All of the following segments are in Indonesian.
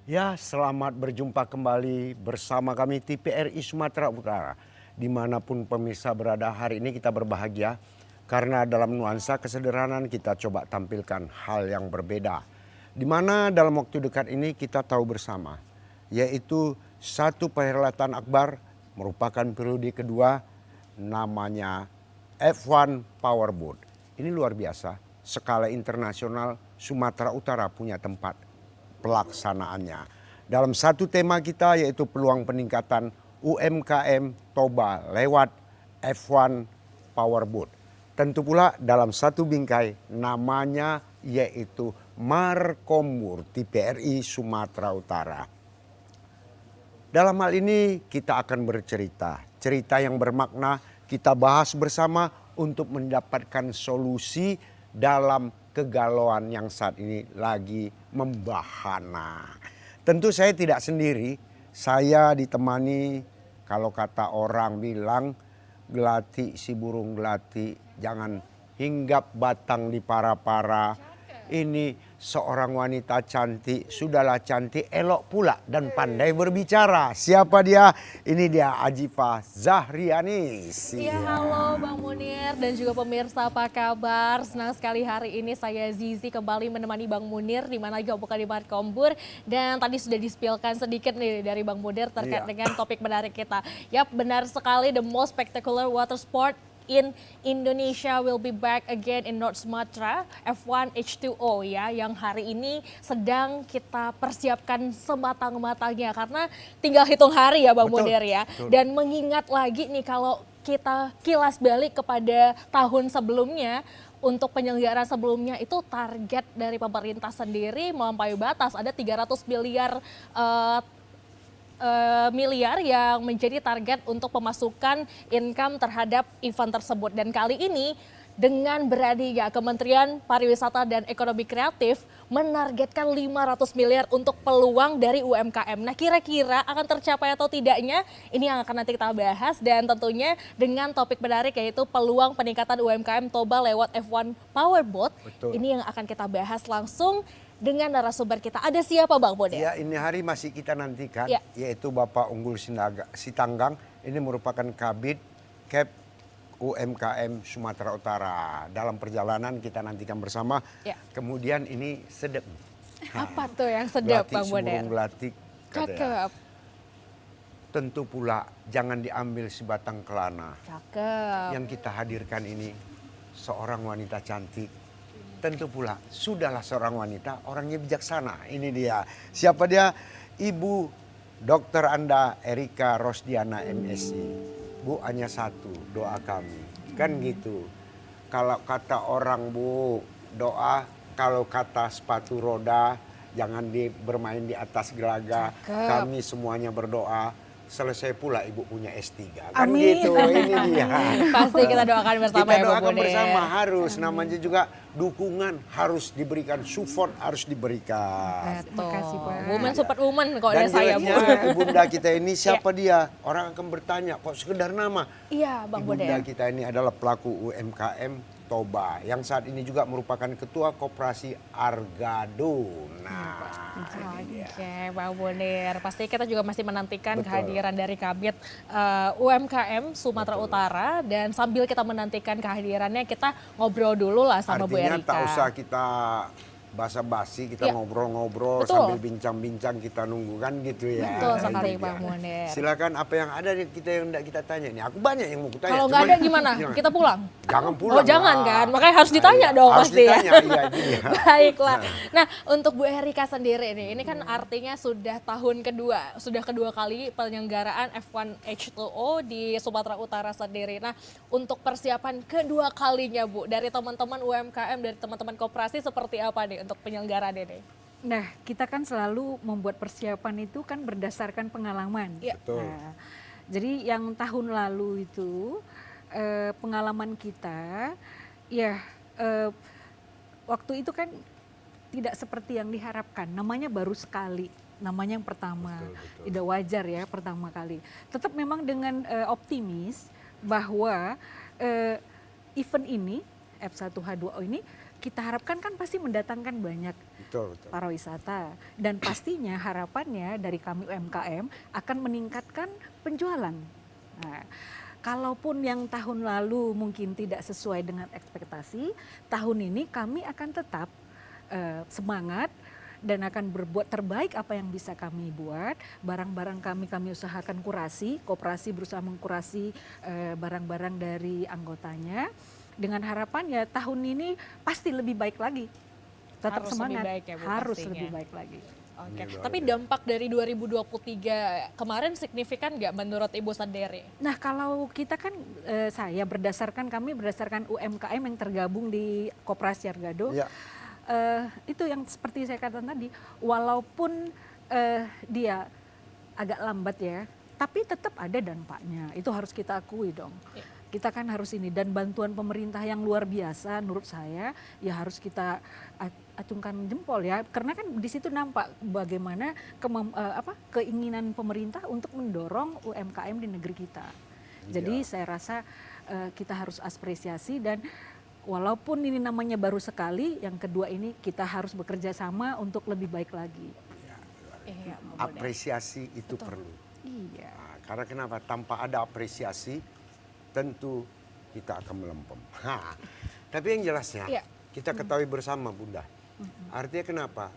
Ya, selamat berjumpa kembali bersama kami TPRI Sumatera Utara. Dimanapun pemirsa berada, hari ini kita berbahagia karena dalam nuansa kesederhanaan kita coba tampilkan hal yang berbeda. Di mana dalam waktu dekat ini kita tahu bersama, yaitu satu perhelatan akbar merupakan periode kedua namanya F1 Powerboat. Ini luar biasa, skala internasional Sumatera Utara punya tempat pelaksanaannya. Dalam satu tema kita yaitu peluang peningkatan UMKM Toba lewat F1 Powerboat. Tentu pula dalam satu bingkai namanya yaitu Markombur TPRI Sumatera Utara. Dalam hal ini kita akan bercerita, cerita yang bermakna kita bahas bersama untuk mendapatkan solusi dalam kegalauan yang saat ini lagi membahana. Tentu saya tidak sendiri, saya ditemani kalau kata orang bilang gelati si burung gelati jangan hinggap batang di para-para. Ini seorang wanita cantik, sudahlah cantik, elok pula dan pandai berbicara. Siapa dia? Ini dia Ajifa Zahriani. Iya, halo Bang Munir dan juga pemirsa, apa kabar? Senang sekali hari ini saya Zizi kembali menemani Bang Munir di mana juga bukan di Markombur, dan tadi sudah dispilkan sedikit nih dari Bang Munir terkait dengan topik menarik kita. Yap, benar sekali, the most spectacular water sport in Indonesia will be back again in North Sumatra, F1 H2O ya, yang hari ini sedang kita persiapkan sematang-matangnya karena tinggal hitung hari ya Bang Munir ya. Betul. Dan mengingat lagi nih kalau kita kilas balik kepada tahun sebelumnya, untuk penyelenggaraan sebelumnya itu target dari pemerintah sendiri melampaui batas, ada 300 miliar yang menjadi target untuk pemasukan income terhadap event tersebut. Dan kali ini dengan beraninya Kementerian Pariwisata dan Ekonomi Kreatif menargetkan 500 miliar untuk peluang dari UMKM. Nah, kira-kira akan tercapai atau tidaknya ini yang akan nanti kita bahas, dan tentunya dengan topik menarik yaitu peluang peningkatan UMKM Toba lewat F1 Powerboat. Betul. Ini yang akan kita bahas langsung dengan narasumber kita. Ada siapa Bang Bodet? Ya, ini hari masih kita nantikan, Ya, yaitu Bapak Unggul Sitanggang. Ini merupakan Kabid Kep UMKM Sumatera Utara. Dalam perjalanan kita nantikan bersama. Ya. Kemudian ini sedep. Apa tuh yang sedap Bang Bodet? Burung gelatik. Cakep, Tentu pula jangan diambil sebatang kelana. cakep. Yang kita hadirkan ini seorang wanita cantik. Tentu pula sudahlah seorang wanita, orangnya bijaksana. Ini dia. Siapa dia? Ibu Dokter Anda Erika Rosdiana MSc. Bu, hanya satu doa kami. Kan gitu. Kalau kata orang Bu, doa, kalau kata sepatu roda jangan bermain di atas gelaga. Cakep. Kami semuanya berdoa. Selesai pula ibu punya S3. Kan Amin. gitu, ini dia. Pasti kita doakan bersama Kita ya Bang doakan Bodet. bersama, harus. Namanya juga dukungan harus diberikan, support harus diberikan. Terima kasih, Pak. Woman support woman kok Dan ada saya Bu. jeleknya ibunda kita ini siapa dia? Orang akan bertanya, kok sekedar nama? Iya Bang Ibunda Bodet. kita ini adalah pelaku UMKM Toba yang saat ini juga merupakan ketua koperasi Argado. Nah, ini dia. Oke Bang Bodet. Pasti kita juga masih menantikan Betul. kehadiran dari Kabid UMKM Sumatera Betul. Utara, dan sambil kita menantikan kehadirannya kita ngobrol dulu lah sama Bu Artinya Erika. tak usah kita basa-basi, kita Ya. ngobrol-ngobrol Betul. sambil bincang-bincang, kita nunggu kan gitu ya. Betul sekali Ini Bang dia. Bodet. Silakan, apa yang ada nih kita yang tidak kita tanya nih. Aku banyak yang mau kutanya. Kalau nggak cuman- ada gimana? Jangan. Kita pulang? Jangan pulang. Oh jangan lah. kan? Makanya harus ditanya Iya, dong harus pasti ditanya, ya. iya, iya. Baiklah. Nah, untuk Bu Erika sendiri nih, ini kan artinya sudah tahun kedua, sudah kedua kali penyelenggaraan F1 H2O di Sumatera Utara sendiri. Nah, untuk persiapan kedua kalinya Bu, dari teman-teman UMKM, dari teman-teman koperasi seperti apa nih untuk penyelenggaraan ini? Nah, kita kan selalu membuat persiapan itu kan berdasarkan pengalaman. Iya. Betul. Nah, jadi yang tahun lalu itu pengalaman kita, ya waktu itu kan tidak seperti yang diharapkan. Namanya baru sekali, namanya yang pertama. Betul. Tidak wajar ya pertama kali. Tetap memang dengan optimis bahwa event ini F1H2O ini kita harapkan kan pasti mendatangkan banyak Betul, betul. pariwisata. Dan pastinya harapannya dari kami UMKM akan meningkatkan penjualan. Nah, kalaupun yang tahun lalu mungkin tidak sesuai dengan ekspektasi, tahun ini kami akan tetap semangat dan akan berbuat terbaik apa yang bisa kami buat. Barang-barang kami usahakan kurasi, koperasi berusaha mengkurasi barang-barang dari anggotanya. Dengan harapan ya tahun ini pasti lebih baik lagi. Tetap Harus semangat, lebih baik ya, Bu, harus pastinya. lebih baik lagi. Oke, Ini luar tapi biasa. dampak dari 2023 kemarin signifikan nggak menurut Ibu sendiri? Nah kalau kita kan kami berdasarkan UMKM yang tergabung di Koperasi Argado, Ya. itu yang seperti saya katakan tadi, walaupun dia agak lambat ya, tapi tetap ada dampaknya. Itu harus kita akui dong. Iya. Kita kan harus ini, dan bantuan pemerintah yang luar biasa menurut saya ya harus kita acungkan jempol ya, karena kan di situ nampak bagaimana keinginan pemerintah untuk mendorong UMKM di negeri kita. Jadi Iya. saya rasa kita harus apresiasi, dan walaupun ini namanya baru sekali, yang kedua ini kita harus bekerja sama untuk lebih baik lagi. Iya, Bu Bunda. Apresiasi itu perlu. Iya. Nah, karena kenapa? Tanpa ada apresiasi, tentu kita akan melempem. Tapi yang jelasnya, Iya. kita ketahui bersama, Bunda. Artinya kenapa?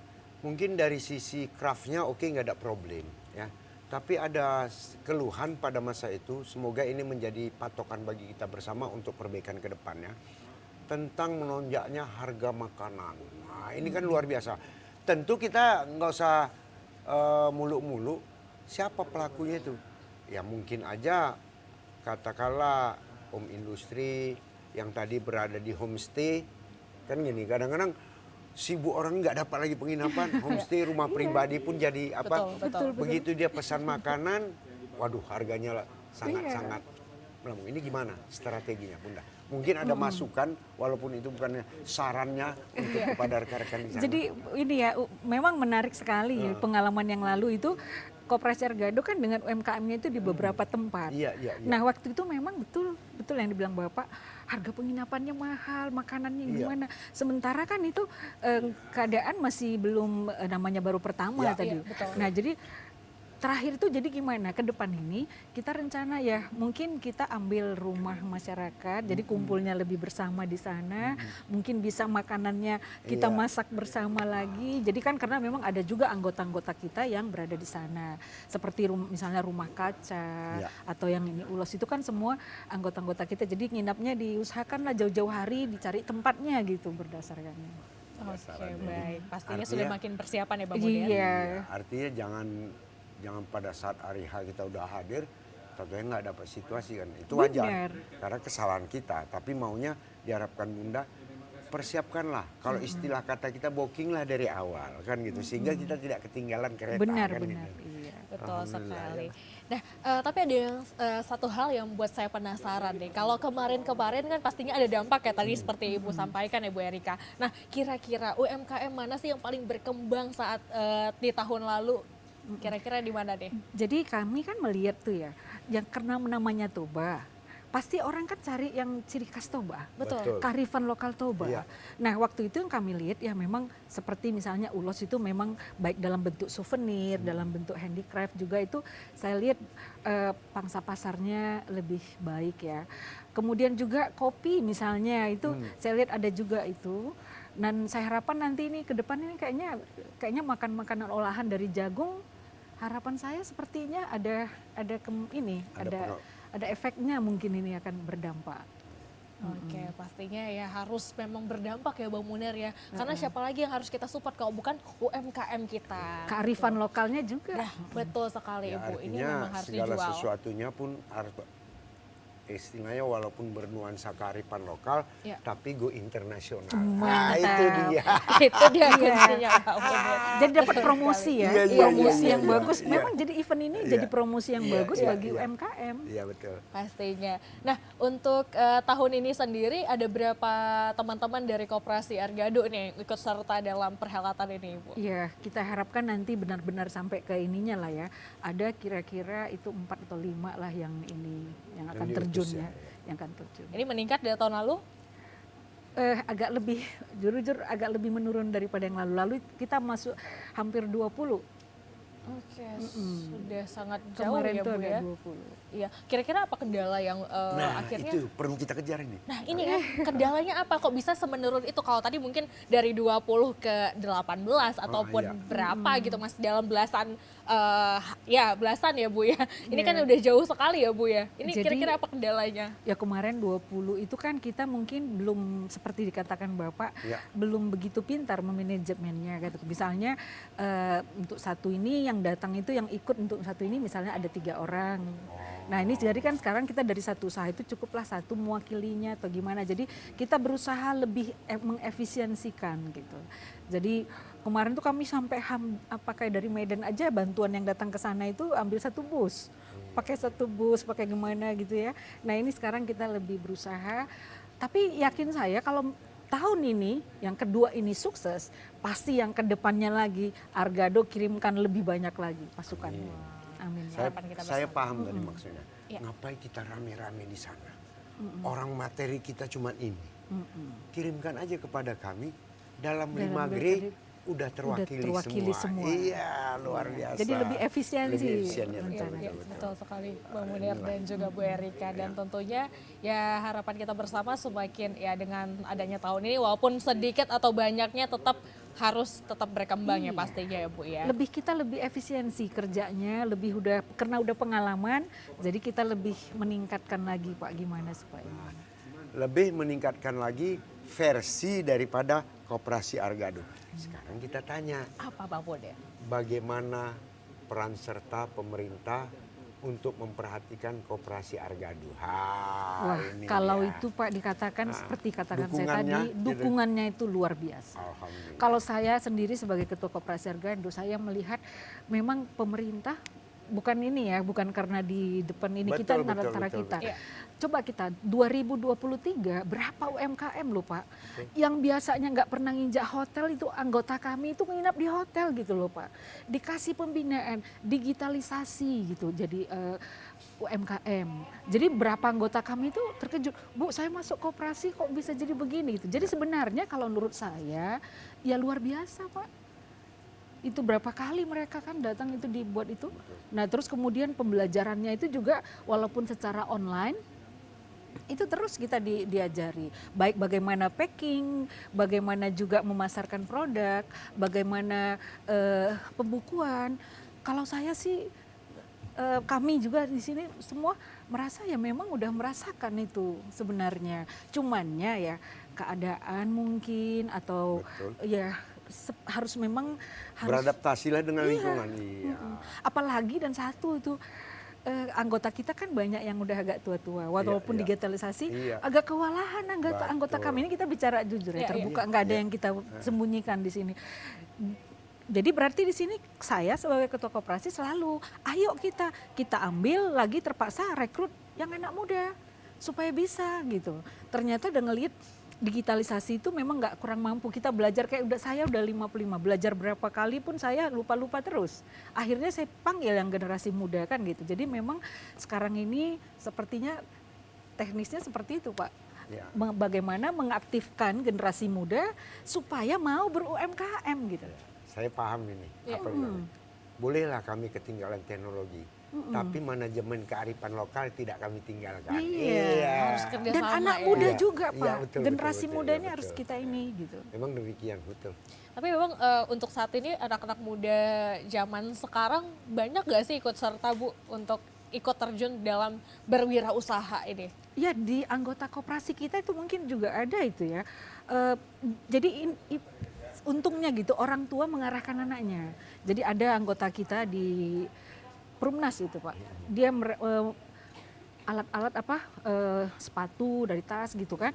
Mungkin dari sisi craftnya oke, nggak ada problem, ya. Tapi ada keluhan pada masa itu. Semoga ini menjadi patokan bagi kita bersama untuk perbaikan ke depannya. Tentang melonjaknya harga makanan. Nah, ini kan luar biasa. Tentu kita nggak usah muluk-muluk. Siapa pelakunya itu? Ya mungkin aja katakanlah industri yang tadi berada di homestay. Kan gini, kadang-kadang sibuk orang nggak dapat lagi penginapan. Homestay, rumah pribadi pun jadi apa? Betul. Begitu dia pesan makanan, waduh harganya sangat-sangat melambung. Ini gimana strateginya, Bunda? Mungkin ada masukan, walaupun itu bukan sarannya untuk kepada rekan-rekan di sana. Jadi ini ya memang menarik sekali pengalaman yang lalu itu. Koperasi Argado kan dengan UMKM-nya itu di beberapa tempat. Iya. Nah waktu itu memang betul yang dibilang Bapak, harga penginapannya mahal, makanannya Iya. gimana. Sementara kan itu keadaan masih belum namanya baru pertama Iya. tadi. Iya, betul. Nah jadi terakhir itu jadi gimana ke depan ini kita rencana ya mungkin kita ambil rumah masyarakat, jadi kumpulnya lebih bersama di sana, mungkin bisa makanannya kita Iya. masak bersama lagi. Jadi kan karena memang ada juga anggota-anggota kita yang berada di sana, seperti misalnya rumah kaca Iya. atau yang ini ulos, itu kan semua anggota-anggota kita. Jadi nginapnya diusahakanlah jauh-jauh hari dicari tempatnya gitu berdasarkannya. Oke, baik. Pastinya Artinya- sudah makin persiapan ya, Bang Munir. Iya. Artinya jangan pada saat hari H kita udah hadir, tentunya nggak dapat situasi kan. Itu wajar. Benar. Karena kesalahan kita. Tapi maunya diharapkan Bunda, persiapkanlah. Kalau istilah kata kita booking lah dari awal kan gitu. Sehingga kita tidak ketinggalan kereta Benar, kan benar. gitu. Iya. Betul Alhamdulillah, sekali. ya. Nah, tapi ada yang satu hal yang membuat saya penasaran deh. Kalau kemarin kan pastinya ada dampak ya tadi seperti Ibu sampaikan ya Bu Erika. Nah, kira-kira UMKM mana sih yang paling berkembang saat di tahun lalu? Kira-kira di mana deh? Jadi kami kan melihat tuh ya, yang karena namanya Toba, pasti orang kan cari yang ciri khas Toba. Betul. Kearifan lokal Toba. Iya. Nah waktu itu yang kami lihat ya memang seperti misalnya ulos itu memang baik dalam bentuk souvenir, dalam bentuk handicraft juga itu saya lihat pangsa pasarnya lebih baik ya. Kemudian juga kopi misalnya itu saya lihat ada juga itu. Dan saya harapkan nanti ini ke depan ini kayaknya makan makanan olahan dari jagung. Harapan saya sepertinya ada efeknya, mungkin ini akan berdampak. Oke, pastinya ya harus memang berdampak ya Bang Munir ya. Karena siapa lagi yang harus kita support kalau bukan UMKM kita. Kearifan lokalnya juga. Nah, betul sekali Ya, Ibu. Ini artinya memang harus segala dijual. sesuatunya pun harus istilahnya walaupun bernuansa kearifan lokal, Ya. tapi go internasional. Mantap. Itu dia. Itu dia kuncinya Bang Munir. Jadi dapat promosi ya, Iya, promosi iya, yang iya, bagus. iya. Memang jadi event ini Iya. jadi promosi yang Iya, bagus iya, bagi iya. UMKM. Iya betul. Pastinya. Nah, untuk tahun ini sendiri ada berapa teman-teman dari Koperasi Argado nih yang ikut serta dalam perhelatan ini, Ibu? Iya, kita harapkan nanti benar-benar sampai ke ininya lah ya. Ada kira-kira itu 4 atau 5 lah yang akan Yang terjun diutus ya, ya. yang akan terjun. Ini meningkat dari tahun lalu? agak lebih jujur agak lebih menurun daripada yang lalu. Lalu kita masuk hampir 20. Oke, sudah sangat jauh Kemarin ya tuh Bu ada ya. 20. Iya, kira-kira apa kendala yang Nah, akhirnya itu perlu kita kejar ini. Nah ini kan kendalanya apa kok bisa semenurun itu, kalau tadi mungkin dari 20 ke 18 ataupun iya. berapa gitu Mas, dalam belasan ya belasan ya Bu ya. Ini kan Iya. udah jauh sekali ya Bu ya. Ini Jadi- kira-kira apa kendalanya? Ya kemarin 20 itu kan kita mungkin belum seperti dikatakan Bapak, Ya. belum begitu pintar memanajemennya gitu. Misalnya untuk satu ini yang datang itu yang ikut untuk satu ini misalnya ada 3 orang. Nah ini jadi kan sekarang kita dari satu usaha itu cukuplah satu mewakilinya atau gimana. Jadi kita berusaha lebih mengefisiensikan gitu. Jadi kemarin tuh kami sampai pakai dari Medan aja bantuan yang datang ke sana itu ambil satu bus. Pakai satu bus, pakai gimana gitu ya. Nah ini sekarang kita lebih berusaha. Tapi yakin saya kalau tahun ini yang kedua ini sukses, pasti yang kedepannya lagi Argado kirimkan lebih banyak lagi pasukan. Amin. Harapan kita Saya bersama. paham tadi maksudnya. Iya. Ngapain kita rame-rame di sana? Orang materi kita cuma ini. Kirimkan aja kepada kami dalam 5 grade udah terwakili, semua. Iya, luar biasa. Jadi lebih efisiensi Lebih efisien ya, rencana. betul, Iya, betul. betul sekali Bang Munir dan juga Bu Erika, dan tentunya ya harapan kita bersama semakin ya dengan adanya tahun ini walaupun sedikit atau banyaknya tetap harus tetap berkembang ya pastinya ya Bu ya. Kita lebih efisiensi kerjanya, lebih karena udah pengalaman, jadi kita lebih meningkatkan lagi Pak gimana supaya. Lebih meningkatkan lagi versi daripada Koperasi Argado. Sekarang kita tanya, Apa Bang Munir? bagaimana peran serta pemerintah untuk memperhatikan Koperasi Argado? Wah, Ini kalau dia. itu Pak dikatakan seperti katakan saya dukungannya, tadi, dukungannya itu luar biasa. Alhamdulillah. Kalau saya sendiri sebagai ketua Koperasi Argado, saya melihat memang pemerintah bukan ini ya, bukan karena di depan ini Betul, kita betul, antara betul, kita. betul. Coba kita 2023 berapa UMKM loh Pak, yang biasanya nggak pernah nginjak hotel itu anggota kami itu nginap di hotel gitu loh Pak. Dikasih pembinaan, digitalisasi gitu, jadi UMKM. Jadi berapa anggota kami itu terkejut, Bu saya masuk koperasi kok bisa jadi begini gitu. Jadi sebenarnya kalau menurut saya ya luar biasa Pak. Itu berapa kali mereka kan datang itu dibuat itu. Nah terus kemudian pembelajarannya itu juga walaupun secara online, itu terus kita diajari. Baik bagaimana packing, bagaimana juga memasarkan produk, bagaimana pembukuan. Kalau saya sih, kami juga di sini semua merasa ya memang udah merasakan itu sebenarnya. Cumannya ya keadaan mungkin atau Betul. ya harus memang harus Beradaptasilah dengan lingkungan. Iya. apalagi dan satu itu anggota kita kan banyak yang udah agak tua-tua walaupun iya. digitalisasi Iya. agak kewalahan anggota Betul. kami ini, kita bicara jujur ya, Iya, terbuka nggak ada Iya. yang kita sembunyikan di sini. Jadi berarti di sini saya sebagai ketua koperasi selalu ayo kita ambil lagi, terpaksa rekrut yang anak muda supaya bisa gitu. Ternyata udah ngelihat digitalisasi itu memang nggak kurang mampu. Kita belajar kayak saya udah 55, belajar berapa kali pun saya lupa-lupa terus. Akhirnya saya panggil yang generasi muda kan gitu. Jadi memang sekarang ini sepertinya teknisnya seperti itu Pak. Ya. Bagaimana mengaktifkan generasi muda supaya mau ber-UMKM gitu. Saya paham ini. Iya. Apa yang bolehlah kami ketinggalan teknologi, tapi manajemen kearifan lokal tidak kami tinggalkan. Iya. Harus kerja Dan sama anak ya. muda Iya. juga Iya, Pak. betul, Generasi betul, muda iya, ini harus betul. kita ini gitu. Memang demikian, betul. Tapi memang untuk saat ini anak-anak muda zaman sekarang banyak gak sih ikut serta Bu untuk ikut terjun dalam berwirausaha ini? Ya di anggota koperasi kita itu mungkin juga ada itu ya. Jadi untungnya gitu orang tua mengarahkan anaknya. Jadi ada anggota kita di Perumnas itu Pak. Dia alat-alat sepatu dari tas gitu kan.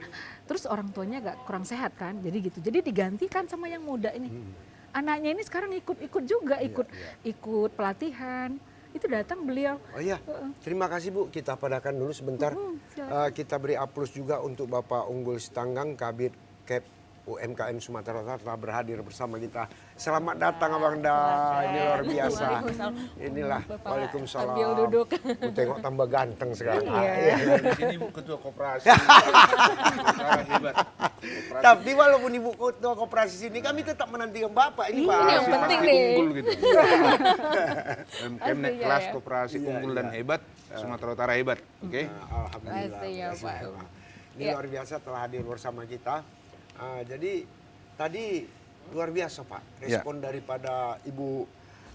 Terus orang tuanya agak kurang sehat kan. Jadi gitu. Jadi digantikan sama yang muda ini. Anaknya ini sekarang ikut juga, ikut pelatihan. Itu datang beliau. Oh iya, terima kasih Bu. Kita padakan dulu sebentar. silakan. Kita beri aplaus juga untuk Bapak Unggul Sitanggang, Kabid Kep UMKM Sumatera Utara telah berhadir bersama kita. Selamat datang Abang Da, ini luar biasa. Waalaikumsalam. Inilah, Bapak waalaikumsalam. sambil duduk. Ku tengok tambah ganteng sekarang. Iya. Di sini Ibu Ketua Koperasi. Sumatera hebat. Koperasi Tapi walaupun Ibu Ketua Koperasi sini, kami tetap menantikan Bapak ini Pak. Ini yang pasti penting nih. unggul gitu. UMKM naik Pastinya kelas, ya. koperasi unggul dan hebat, Sumatera Utara hebat. Oke. Alhamdulillah. Pastinya, Pak. Ini Ya. luar biasa telah hadir bersama kita. Jadi tadi luar biasa Pak, respon daripada Ibu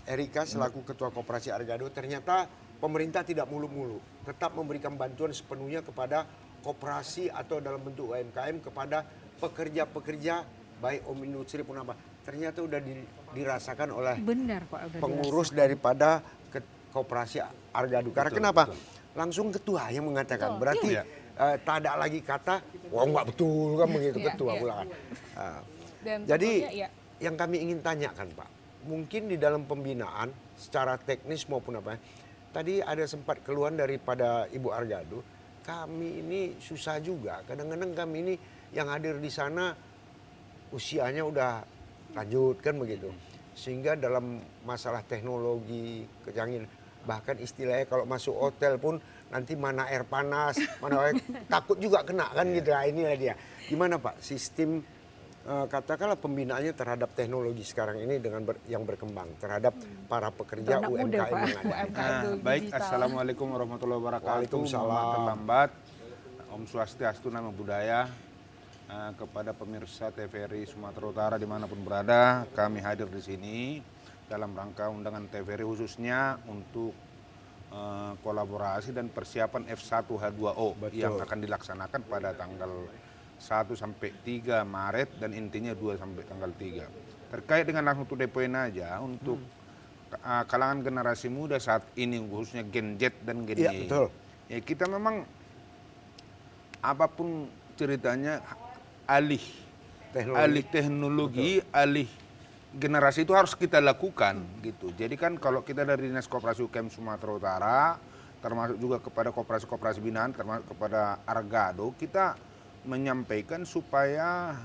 Erika selaku Ketua Koperasi Argado. Ternyata pemerintah tidak mulu-mulu, tetap memberikan bantuan sepenuhnya kepada koperasi atau dalam bentuk UMKM kepada pekerja-pekerja baik industri pun apa. Ternyata udah dirasakan oleh Benar Pak, udah pengurus daripada Koperasi Argado. Karena kenapa? Langsung ketua yang mengatakan. Berarti Iya. tak ada lagi kata, wah nggak betul kan begitu Iya, ketua iya. pula kan. Dan Jadi tentunya, ya. yang kami ingin tanyakan Pak, mungkin di dalam pembinaan secara teknis maupun apa, tadi ada sempat keluhan daripada Ibu Argado, kami ini susah juga. Kadang-kadang kami ini yang hadir di sana usianya udah lanjut kan begitu. Sehingga dalam masalah teknologi, kecanggihan, bahkan istilahnya kalau masuk hotel pun nanti mana air panas, mana air, takut juga kena kan gitu. Nah, inilah dia. Gimana Pak sistem katakanlah pembinaannya terhadap teknologi sekarang ini dengan yang berkembang terhadap para pekerja Anak muda, UMKM Pak. yang ada. UMKM Baik, digital. Assalamualaikum warahmatullahi wabarakatuh. Waalaikumsalam. Mohon maaf terlambat. Om Swastiastu, Namo Buddhaya. Kepada pemirsa TVRI Sumatera Utara dimanapun berada, kami hadir di sini dalam rangka undangan TVRI khususnya untuk kolaborasi dan persiapan F1H2O Betul. yang akan dilaksanakan pada tanggal 1 sampai 3 Maret dan intinya 2 sampai tanggal 3. Terkait dengan langsung to the point aja untuk kalangan generasi muda saat ini khususnya Gen Z dan Gen Iya, Y. betul. Ya, kita memang apapun ceritanya alih teknologi, alih generasi itu harus kita lakukan gitu. Jadi kan kalau kita dari Dinas Koperasi UKM Sumatera Utara, termasuk juga kepada koperasi-koperasi binaan, termasuk kepada Argado, kita menyampaikan supaya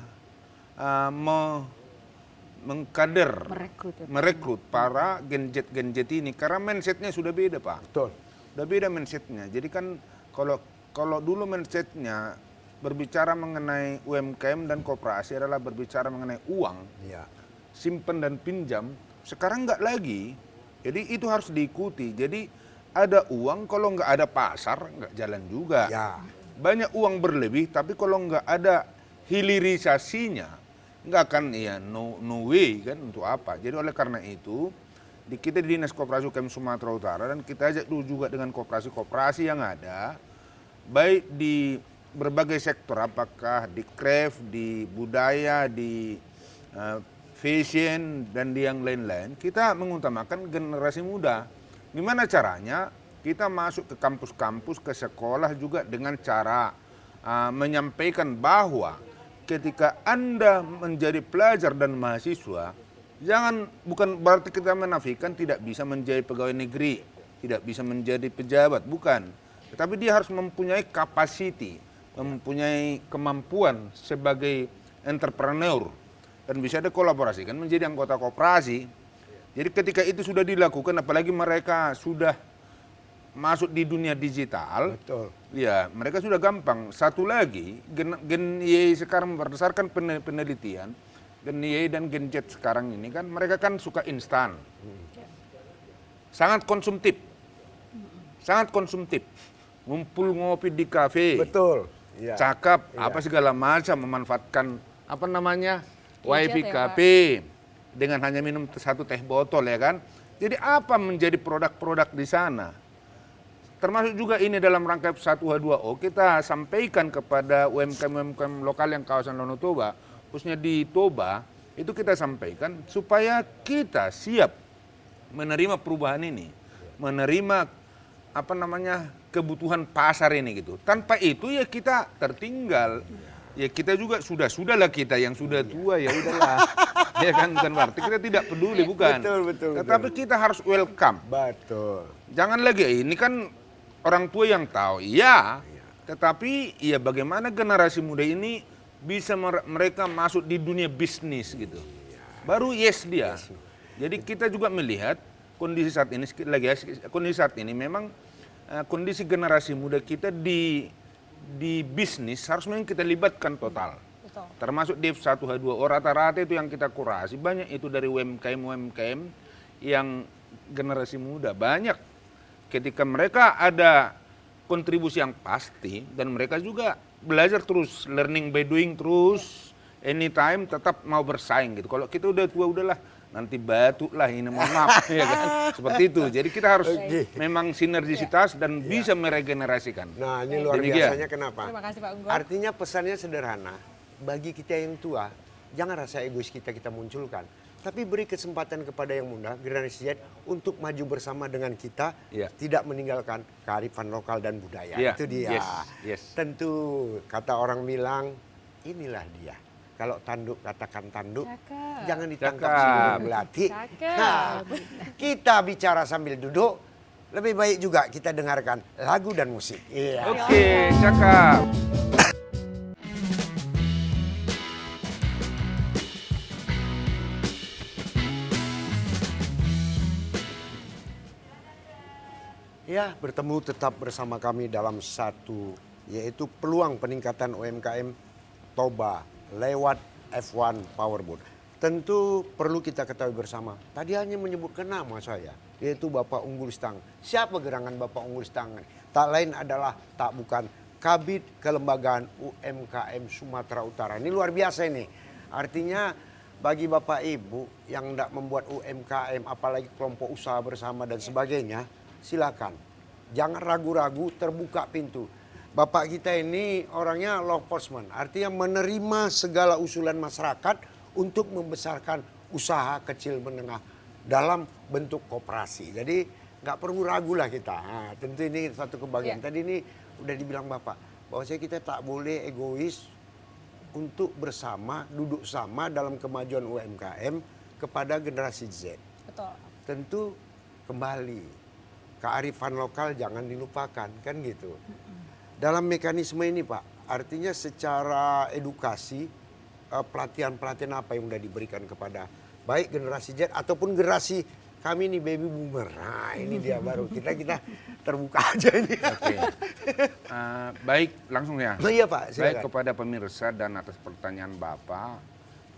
mengkader, merekrut para Gen Z ini karena mindsetnya sudah beda Pak. Betul. Udah beda mindsetnya. Jadi kan kalau dulu mindsetnya berbicara mengenai UMKM dan koperasi adalah berbicara mengenai uang, Iya. simpen dan pinjam. Sekarang nggak lagi. Jadi itu harus diikuti. Jadi ada uang, kalau nggak ada pasar nggak jalan juga. Ya. Banyak uang berlebih, tapi kalau nggak ada hilirisasinya, nggak akan ya no way kan untuk apa. Jadi oleh karena itu kita di Dinas Koperasi UKM Sumatera Utara dan kita ajak dulu juga dengan koperasi-koperasi yang ada, baik di berbagai sektor, apakah di craft, di budaya, di fashion, dan di yang lain-lain, kita mengutamakan generasi muda. Gimana caranya? Kita masuk ke kampus-kampus, ke sekolah juga dengan cara menyampaikan bahwa ketika Anda menjadi pelajar dan mahasiswa, bukan berarti kita menafikan tidak bisa menjadi pegawai negeri, tidak bisa menjadi pejabat, bukan. Tetapi dia harus mempunyai capacity, mempunyai kemampuan sebagai entrepreneur dan bisa dikolaborasikan menjadi anggota koperasi. Jadi ketika itu sudah dilakukan, apalagi mereka sudah masuk di dunia digital, Betul. ya mereka sudah gampang. Satu lagi, Gen Y sekarang berdasarkan penelitian, Gen Y dan Gen Z sekarang ini kan mereka kan suka instan, sangat konsumtif, ngumpul ngopi di kafe, Betul. Iya. cakap Iya. apa segala macam, memanfaatkan apa namanya Gadget wifi ya, kafe dengan hanya minum satu teh botol ya kan. Jadi apa menjadi produk-produk di sana? Termasuk juga ini dalam rangka F1H2O kita sampaikan kepada UMKM lokal yang kawasan Danau Toba, khususnya di Toba, itu kita sampaikan supaya kita siap menerima perubahan ini, menerima apa namanya kebutuhan pasar ini gitu. Tanpa itu ya kita tertinggal. Ya kita juga sudahlah kita yang sudah tua ya udahlah. Ya kan bukan berarti kita tidak peduli bukan. Betul. Tetapi kita harus welcome. Betul. Jangan lagi ini kan orang tua yang tahu. Ya. Tetapi ya bagaimana generasi muda ini bisa mereka masuk di dunia bisnis gitu. Baru yes dia. Jadi kita juga melihat kondisi saat ini, kondisi saat ini memang kondisi generasi muda kita di bisnis harus memang kita libatkan total. Betul. Termasuk di F1 H2 rata-rata itu yang kita kurasi banyak itu dari UMKM yang generasi muda banyak. Ketika mereka ada kontribusi yang pasti dan mereka juga belajar terus, learning by doing terus, anytime tetap mau bersaing gitu. Kalau kita udah tua udahlah nanti batuk lah ini mohon maaf ya kan. Seperti itu. Jadi kita harus memang sinergisitas dan bisa meregenerasikan. Nah, ini luar Demikian. biasanya kenapa? Terima kasih Pak Unggul. Artinya pesannya sederhana. Bagi kita yang tua, jangan rasa egois kita munculkan. Tapi beri kesempatan kepada yang muda, generasi Z, untuk maju bersama dengan kita, tidak meninggalkan kearifan lokal dan budaya. Itu dia. Yes. Tentu kata orang bilang, inilah dia. Kalau tanduk katakan tanduk, Cakep. jangan ditangkap Cakep. sebelum belati. Cakep. Nah, kita bicara sambil duduk, lebih baik juga kita dengarkan lagu dan musik. Iya. Oke, cakap. Ya, bertemu tetap bersama kami dalam satu, yaitu peluang peningkatan UMKM Toba lewat F1 Powerboat. Tentu perlu kita ketahui bersama, tadi hanya menyebutkan nama saya, yaitu Bapak Unggul Stang. Siapa gerangan Bapak Unggul Stang? Tak lain adalah, tak bukan, Kabid Kelembagaan UMKM Sumatera Utara. Ini luar biasa ini. Artinya bagi Bapak Ibu yang tidak membuat UMKM, apalagi kelompok usaha bersama dan sebagainya, silakan. Jangan ragu-ragu, terbuka pintu. Bapak kita ini orangnya law enforcement, artinya menerima segala usulan masyarakat untuk membesarkan usaha kecil menengah dalam bentuk koperasi. Jadi nggak perlu ragu lah kita. Nah, tentu ini satu kebahagiaan. Tadi ini udah dibilang Bapak, bahwa kita tak boleh egois untuk bersama, duduk sama dalam kemajuan UMKM kepada generasi Z. Betul. Tentu kembali, kearifan lokal jangan dilupakan, kan gitu. Dalam mekanisme ini Pak, artinya secara edukasi, pelatihan-pelatihan apa yang sudah diberikan kepada baik generasi Z ataupun generasi kami ini baby boomer. Nah ini dia baru, kita terbuka aja ini. Oke. Baik, langsung ya. Oh iya Pak, silakan. Baik kepada pemirsa dan atas pertanyaan Bapak,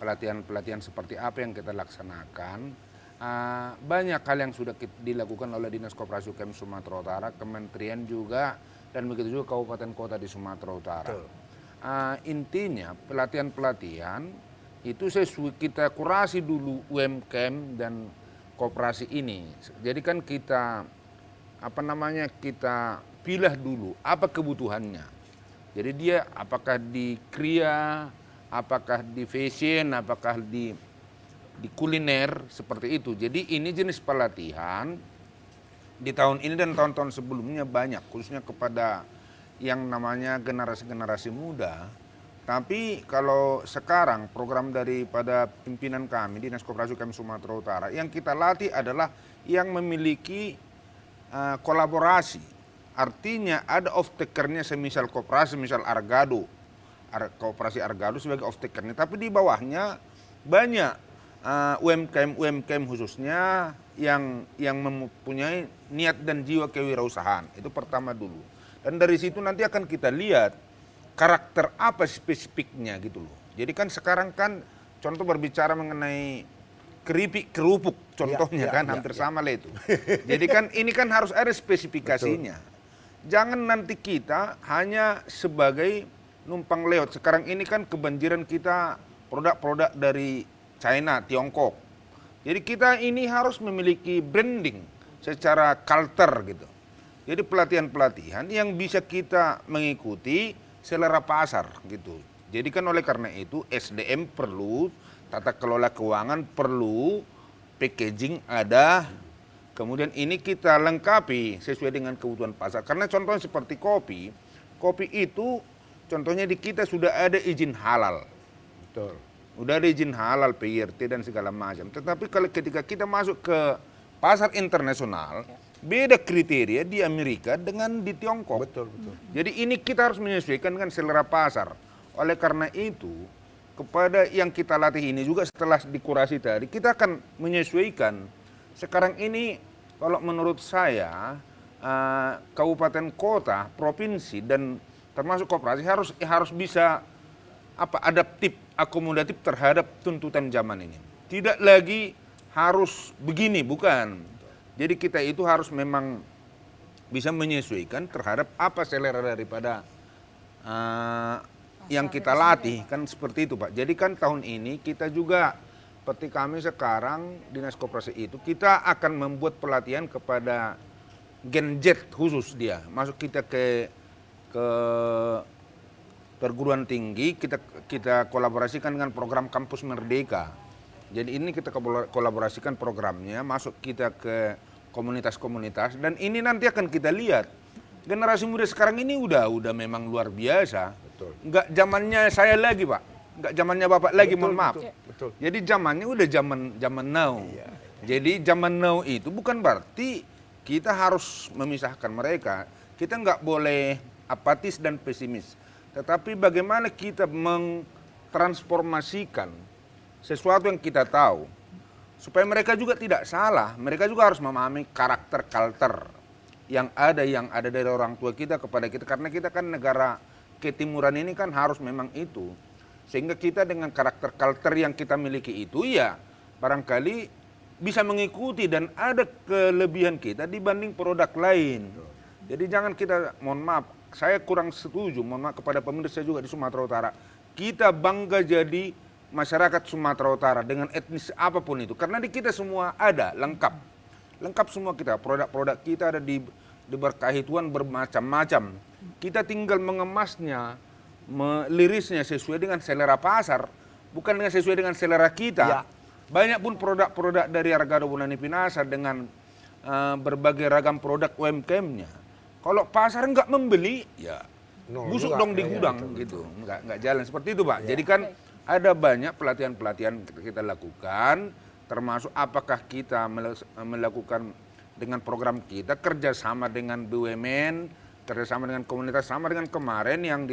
pelatihan-pelatihan seperti apa yang kita laksanakan. Banyak hal yang sudah dilakukan oleh Dinas Koperasi UMKM Sumatera Utara, kementerian juga, dan begitu juga kabupaten kota di Sumatera Utara. Intinya pelatihan-pelatihan itu kita kurasi dulu UMKM dan koperasi ini. Jadi kan kita kita pilih dulu apa kebutuhannya. Jadi dia apakah di kria, apakah di fashion, apakah di kuliner seperti itu. Jadi ini jenis pelatihan di tahun ini dan tahun-tahun sebelumnya banyak, khususnya kepada yang namanya generasi-generasi muda. Tapi kalau sekarang program daripada pimpinan kami Dinas Koperasi UMKM Sumatera Utara yang kita latih adalah yang memiliki kolaborasi. Artinya ada off-takernya semisal koperasi, misal Argado. Koperasi Argado sebagai off-takernya. Tapi di bawahnya banyak UMKM khususnya yang mempunyai niat dan jiwa kewirausahaan. Itu pertama dulu. Dan dari situ nanti akan kita lihat karakter apa spesifiknya gitu loh. Jadi kan sekarang kan contoh berbicara mengenai kerupuk contohnya hampir sama lah itu. Jadi kan ini kan harus ada spesifikasinya. Betul. Jangan nanti kita hanya sebagai numpang lewat. Sekarang ini kan kebanjiran kita produk-produk dari China, Tiongkok. Jadi kita ini harus memiliki branding secara culture gitu. Jadi pelatihan-pelatihan yang bisa kita mengikuti selera pasar gitu. Jadi kan oleh karena itu SDM perlu, tata kelola keuangan perlu, packaging ada, kemudian ini kita lengkapi sesuai dengan kebutuhan pasar. Karena contohnya seperti kopi itu contohnya di kita sudah ada izin halal. Betul. Udah ada izin halal, PIRT dan segala macam. Tetapi kalau ketika kita masuk ke pasar internasional, beda kriteria di Amerika dengan di Tiongkok. Betul. Jadi ini kita harus menyesuaikan dengan selera pasar. Oleh karena itu, kepada yang kita latih ini juga setelah dikurasi tadi, kita akan menyesuaikan. Sekarang ini kalau menurut saya, kabupaten kota, provinsi, dan termasuk koperasi harus bisa adaptif, akomodatif terhadap tuntutan zaman ini. Tidak lagi harus begini, bukan. Jadi kita itu harus memang bisa menyesuaikan terhadap apa selera daripada yang kita latih, kan seperti itu Pak. Jadi kan tahun ini kita juga, seperti kami sekarang Dinas Koperasi itu, kita akan membuat pelatihan kepada Gen Z khusus dia. Masuk kita ke perguruan tinggi, kita kolaborasikan dengan program Kampus Merdeka. Jadi ini kita kolaborasikan programnya, masuk kita ke komunitas-komunitas, dan ini nanti akan kita lihat. Generasi muda sekarang ini udah memang luar biasa. Betul. Enggak zamannya saya lagi Pak, enggak zamannya Bapak lagi, mohon maaf. Betul. Jadi zamannya udah zaman now. Iya. Jadi zaman now itu bukan berarti kita harus memisahkan mereka. Kita nggak boleh apatis dan pesimis. Tetapi bagaimana kita mengtransformasikan sesuatu yang kita tahu, supaya mereka juga tidak salah. Mereka juga harus memahami karakter culture yang ada dari orang tua kita kepada kita. Karena kita kan negara ketimuran ini kan harus memang itu. Sehingga kita dengan karakter culture yang kita miliki itu ya barangkali bisa mengikuti dan ada kelebihan kita dibanding produk lain. Jadi jangan kita, mohon maaf, saya kurang setuju, mohon maaf kepada pemirsa juga di Sumatera Utara. Kita bangga jadi masyarakat Sumatera Utara dengan etnis apapun itu. Karena di kita semua ada, lengkap. Lengkap semua kita, produk-produk kita ada diberkahi Tuhan bermacam-macam. Kita tinggal mengemasnya, melirisnya sesuai dengan selera pasar, bukan dengan sesuai dengan selera kita. Ya. Banyak pun produk-produk dari Argado Bonani Pinasa dengan berbagai ragam produk UMKM-nya. Kalau pasar nggak membeli, ya busuk juga. dong di Ya, gudang betul, gitu, nggak jalan seperti itu Pak. Ya. Jadi kan ada banyak pelatihan-pelatihan kita lakukan, termasuk apakah kita melakukan dengan program kita kerjasama dengan BUMN, kerjasama dengan komunitas, sama dengan kemarin yang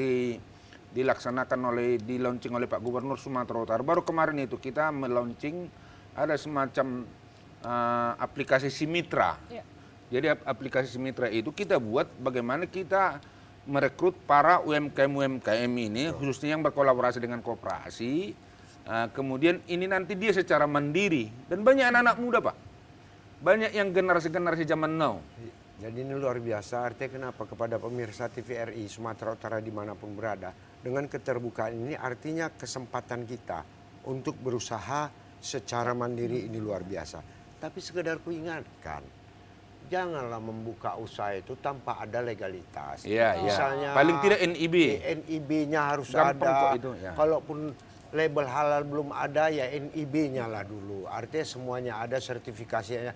dilaksanakan di launching oleh Pak Gubernur Sumatera Utara. Baru kemarin itu kita melaunching ada semacam aplikasi Simitra. Ya. Jadi aplikasi Simitra itu kita buat bagaimana kita merekrut para UMKM ini, khususnya yang berkolaborasi dengan koperasi. Kemudian ini nanti dia secara mandiri, dan banyak anak-anak muda Pak, banyak yang generasi zaman now. Jadi ini luar biasa, artinya kenapa kepada pemirsa TVRI Sumatera Utara dimanapun berada, dengan keterbukaan ini artinya kesempatan kita untuk berusaha secara mandiri ini luar biasa. Tapi sekedar ku ingatkan, janganlah membuka usaha itu tanpa ada legalitas. Iya, iya. Misalnya Paling tidak NIB. NIB-nya harus Gampang ada. kok itu, ya. Kalaupun label halal belum ada, ya NIB-nya lah dulu. Artinya semuanya ada, sertifikasinya.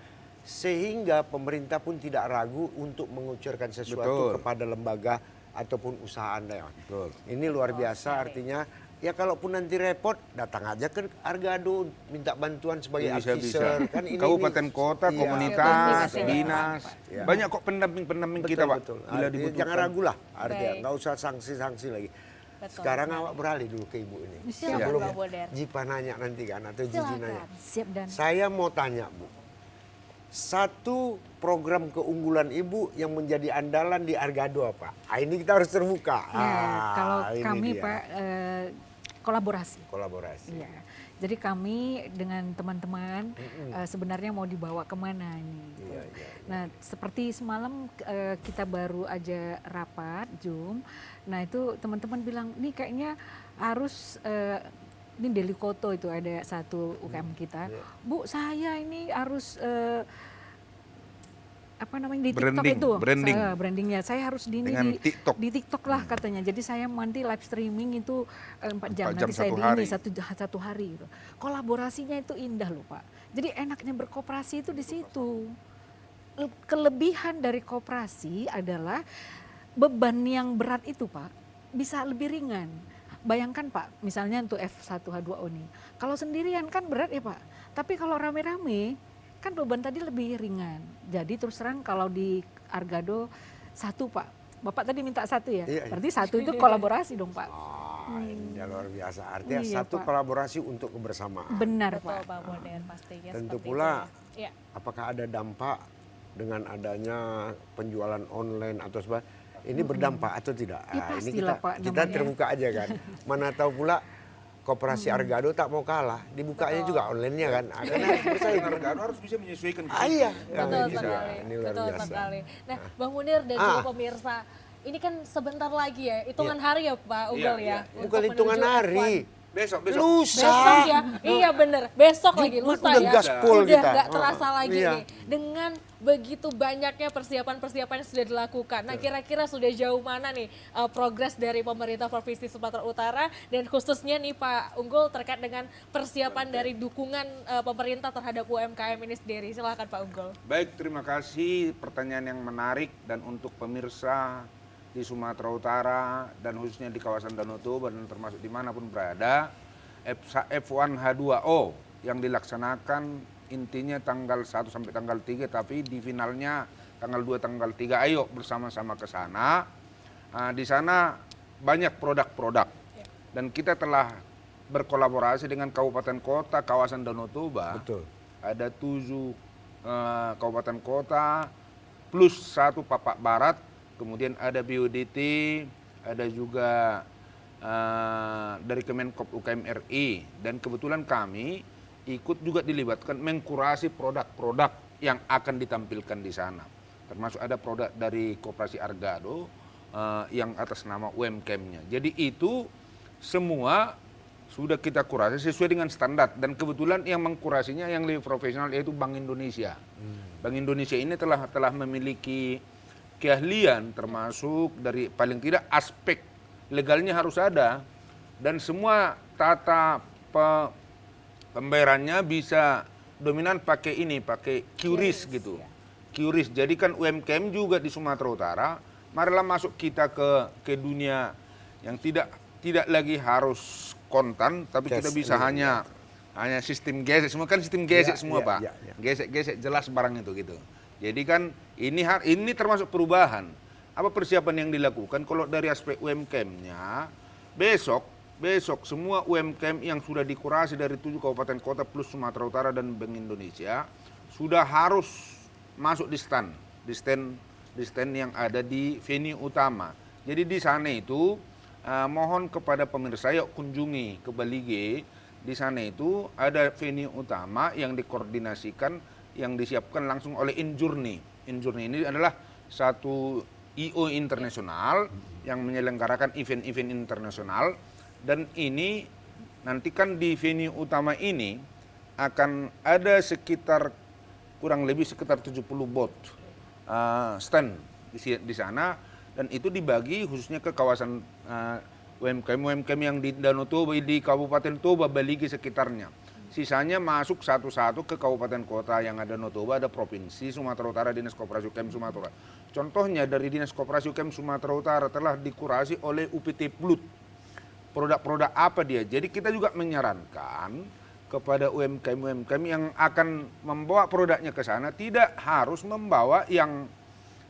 Sehingga pemerintah pun tidak ragu untuk mengucurkan sesuatu Betul. kepada lembaga ataupun usaha Anda. Betul. Ini luar biasa, artinya ya kalaupun nanti repot, datang aja ke Argado, minta bantuan sebagai Bisa. advisor. Kan Kabupaten kota, Iya, komunitas, betul. dinas, Ya. banyak kok pendamping kita Pak. Betul. Bila Artinya dibutuhkan. jangan ragu lah, artinya Baik. nggak usah sanksi-sanksi lagi. Betul Sekarang sekali. awak beralih dulu ke ibu ini. Silakan, Sebelum Mbak Boder. Jipa nanya nanti kan, atau Jiji nanya. Silakan. Siap dan Saya mau tanya Bu, satu program keunggulan Ibu yang menjadi andalan di Argado apa? Ini kita harus terbuka. kalau ini kami dia. Pak kolaborasi. Kolaborasi. Iya. Jadi kami dengan teman-teman sebenarnya mau dibawa kemana nih? Iya, iya. Nah seperti semalam kita baru aja rapat Zoom. Nah itu teman-teman bilang nih kayaknya harus ini Delikoto itu ada satu UKM kita. Iya. Bu saya ini harus apa namanya di TikTok Branding, itu branding. brandingnya saya harus Dengan TikTok. di TikTok lah katanya. Jadi saya nanti live streaming itu 4 jam 4 jam nanti saya satu di hari. ini satu hari gitu. Kolaborasinya itu indah loh Pak. Jadi enaknya berkooperasi itu di situ. Kelebihan dari kooperasi adalah beban yang berat itu Pak bisa lebih ringan. Bayangkan Pak, misalnya untuk F1H2O ini. Kalau sendirian kan berat ya Pak. Tapi kalau rame-rame kan beban tadi lebih ringan. Jadi terus terang kalau di Argado satu Pak. Bapak tadi minta satu ya. Iya, iya. Berarti satu itu kolaborasi dong Pak. Wah, ini luar biasa. Artinya Iya, satu Pak. kolaborasi untuk kebersamaan. Benar, Betul Pak. Bang Munir pastinya. Tentu seperti pula, itu ya. Ya. apakah ada dampak dengan adanya penjualan online atau sebagainya? Ini berdampak atau tidak? Ya, Nah, ini pastilah, Pak, kita namanya. terbuka aja kan. Mana tahu pula Koperasi Argado tak mau kalah, dibukanya juga online-nya kan. Karena harus bersaing. Argado harus bisa menyesuaikan. Iya, Betul bisa. sekali. Ini luar Betul biasa. sekali. Nah, Bang Munir dan juga pemirsa, ini kan sebentar lagi ya, hitungan hari ya Pak Ugel Iya, ya. iya. untuk Bukan hitungan menuju hari. F1. Besok. Lusa. Besok ya, iya bener. Besok lagi, lusa udah ya. gaspol Udah kita. nggak terasa lagi Iya. nih. Dengan begitu banyaknya persiapan-persiapan yang sudah dilakukan. Nah kira-kira sudah jauh mana nih progres dari pemerintah Provinsi Sumatera Utara dan khususnya nih Pak Unggul terkait dengan persiapan dari dukungan pemerintah terhadap UMKM ini sendiri. Silahkan Pak Unggul. Baik, terima kasih pertanyaan yang menarik dan untuk pemirsa di Sumatera Utara dan khususnya di kawasan Danau Toba dan termasuk dimanapun berada, F1 H2O yang dilaksanakan intinya tanggal 1 sampai tanggal 3, tapi di finalnya tanggal 2 tanggal 3. Ayo bersama-sama ke sana. Di sana banyak produk-produk dan kita telah berkolaborasi dengan kabupaten kota kawasan Danau Toba. Betul. Ada 7 kabupaten kota plus 1 Papak Barat, kemudian ada BODT, ada juga dari Kemenkop UKM RI, dan kebetulan kami ikut juga dilibatkan mengkurasi produk-produk yang akan ditampilkan di sana. Termasuk ada produk dari Koperasi Argado yang atas nama UMKM-nya. Jadi itu semua sudah kita kurasi sesuai dengan standar, dan kebetulan yang mengkurasinya yang lebih profesional yaitu Bank Indonesia. Bank Indonesia ini telah memiliki keahlian termasuk dari paling tidak aspek legalnya harus ada, dan semua tata pembayarannya bisa dominan pakai QRIS gitu. QRIS. Jadi kan UMKM juga di Sumatera Utara, marilah masuk kita ke dunia yang tidak lagi harus kontan, tapi kita bisa hanya sistem gesek, semua kan sistem gesek semua Pak. Gesek jelas barang itu gitu. Jadi kan ini termasuk perubahan. Apa persiapan yang dilakukan kalau dari aspek UMKM-nya? Besok semua UMKM yang sudah dikurasi dari 7 kabupaten kota plus Sumatera Utara dan Bank Indonesia sudah harus masuk di stand yang ada di venue utama. Jadi di sana itu mohon kepada pemirsa yuk kunjungi ke Bali G. Di sana itu ada venue utama yang dikoordinasikan, yang disiapkan langsung oleh Injourney. Injourney ini adalah satu IO internasional yang menyelenggarakan event-event internasional, dan ini nanti kan di venue utama ini akan ada kurang lebih sekitar 70 booth stand di sana, dan itu dibagi khususnya ke kawasan UMKM yang di Danau Toba, di Kabupaten Toba, Baligi sekitarnya. Sisanya masuk satu-satu ke kabupaten kota yang ada Danau Toba, ada Provinsi Sumatera Utara, Dinas Koperasi UKM Sumatera. Contohnya dari Dinas Koperasi UKM Sumatera Utara telah dikurasi oleh UPT Plut. Produk-produk apa dia? Jadi kita juga menyarankan kepada UMKM yang akan membawa produknya ke sana tidak harus membawa yang